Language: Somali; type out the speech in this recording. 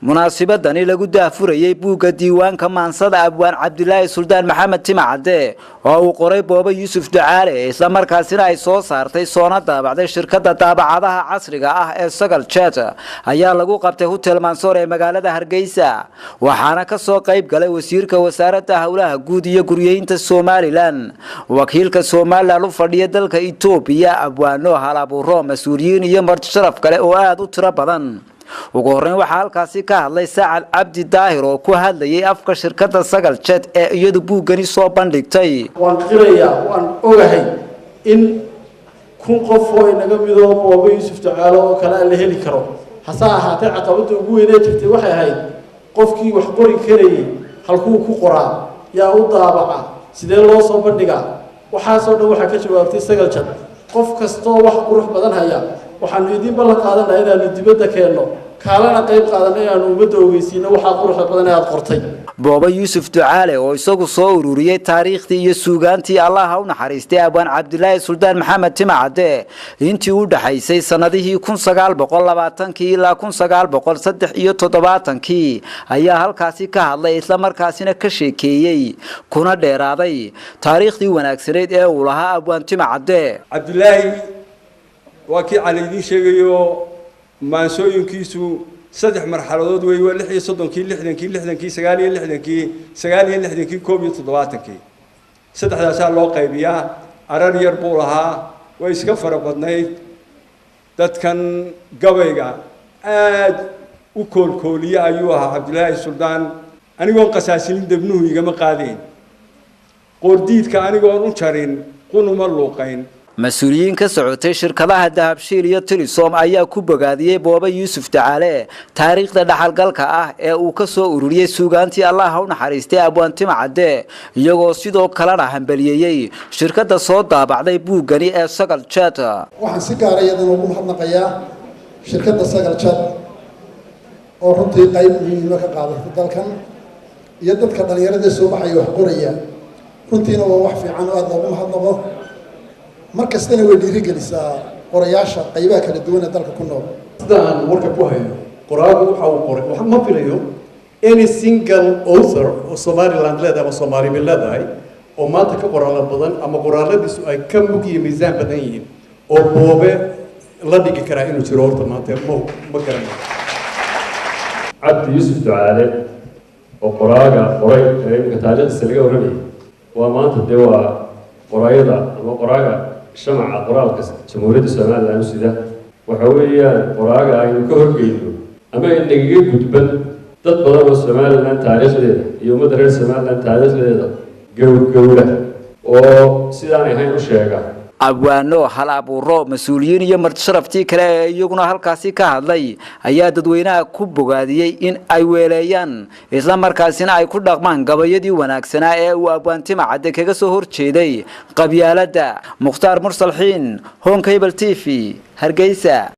munaasibadani lagu Daah Furayey Buugga Diwaanka Maansada Abwaan Cabdilaahi Suldaan Maxamed Timacade oo uu qoray Booba Yuusuf Ducaale isla markaasina ay soo saartay soona daabacday shirkadda daabacadaha casriga ah ee Sagal Chat ayaa lagu qabtay Hotel Mansoor ee magaalada Hargeysa waxaana ka soo qayb galay wasiirka wasaaradda hawlaha guud iyo guryeynta Somaliland wakiilka Somaliland u fadhiya dalka Itoobiya abwaano halabuuro mas'uuliyiin iyo marti sharaf kale oo aad u tiro badan ugu horeyn waxa halkaasi ka hadlay Saacad Cabdi Daahir oo ku hadlayay afka shirkadda Sagal Chat ee iyadu buuggani soo bandhigtay waan ogahay in kun qof oo inaga mido Booba Yuusuf Ducaale oo kala la heli karo hasa ahaatee caqabada ugu weyn ee jirtay waxay ahayd qofkii wax qori karayay halkuu ku qoraa yaa u daabaca sidee loo soo bandhigaa waxa soo dhow waxa ka jawaabtay Sagal Chat qof kasto wax qurux badan haya waxaan idin ballan qaadanayaa inaan dibadda keeno kaalana qayb qaadanay aan umada ogeysiino waxa quruxda badan aad qortay Booba Yuusuf Ducaale oo isagu soo ururiyay taariikhtii iyo suugaantii Allah ha u naxariistay abwaan Cabdilaahi Suldaan Maxamed Timacade intii u dhaxaysay sanadihii 1920 ilaa 1973 ayaa halkaasi ka hadlay isla markaasina ka sheekeeyay kuna dheeraaday taariikhdii wanaagsaneed ee uu lahaa abwaan Timacade Cabdilaahi وكي على يدين شيء maansooyinkiisu saddex marxaladood way 36 kii 60 kii 60 kii 90 kii 90 kii 17 kii saddexdaas loo qaybiyaa arar yar buu lahaa way iska farabadnayd dadkan gabayga aad u koolkooliya ayuu ahaa Cabdilaahi Suldaan anigoon qasaasin dibnuhu igama qaadeen qordiidka anigoon u jarin qunuma luuqayn مسؤولين كسعودي شركة دهب شيلية تليسوم أيها كوبعادية بوابا يوسف تعالى تاريخ ده حلقة وكسو أورية سوغانتي الله هون حريستي أبوان تمعدة يغوصيدو كلانا همبلية شركة صوت بعد بوغاني ساقل شات waxaan si gaar ah iyadana ugu mahadnaqayaa shirkadda Sagal Chat oo runtii qayb muhiim ah ka qaadatay dalkan iyo dadka dhalinyarada soo baxay wax qoraya runtiina waa wax fiican oo aad loogu mahadnaqo markastana way dhiirigelisaa qorayaasha qaybaha kala duwan ee dalka ku nool sidaan warka ku hayo qoraagu waxa uu qoray waxa ma filayo any single author oo Somaliland leedahay ama Soomaali leedahay oo maanta ka qoraal badan ama qoraaladiisu ay ka mugiyo miisaan badan yihiin oo Boobe la dhigi kara inuu jiro horta maanta ma garanayo Cabdi Yuusuf Ducaale oo qoraaga qoray ee taariikhda laga warramay waa maanta dee waa qoraayada ama qoraaga شمع قرالك جمهورية الصومال سيدا وحويا قراءة أي كهرجينه أما إن يجيب كتبان تطبع الصومال لأن تاريخ ليه يوم درس الصومال لأن تاريخ ليه جولة أو سيداني هاي مشاعة abwaano halabuuro mas'uuliyiin iyo marti sharaftii kale iyaguna halkaasi ka hadlay ayaa dadweynaha ku bogaadiyay in ay weeleeyaan isla markaasina ay ku dhaqmaan gabayadii wanaagsanaa ee uu abwaan Timacade kaga soo horjeeday qabyaaladda Mukhtaar Mursalxiin Home Cable TV Hargeysa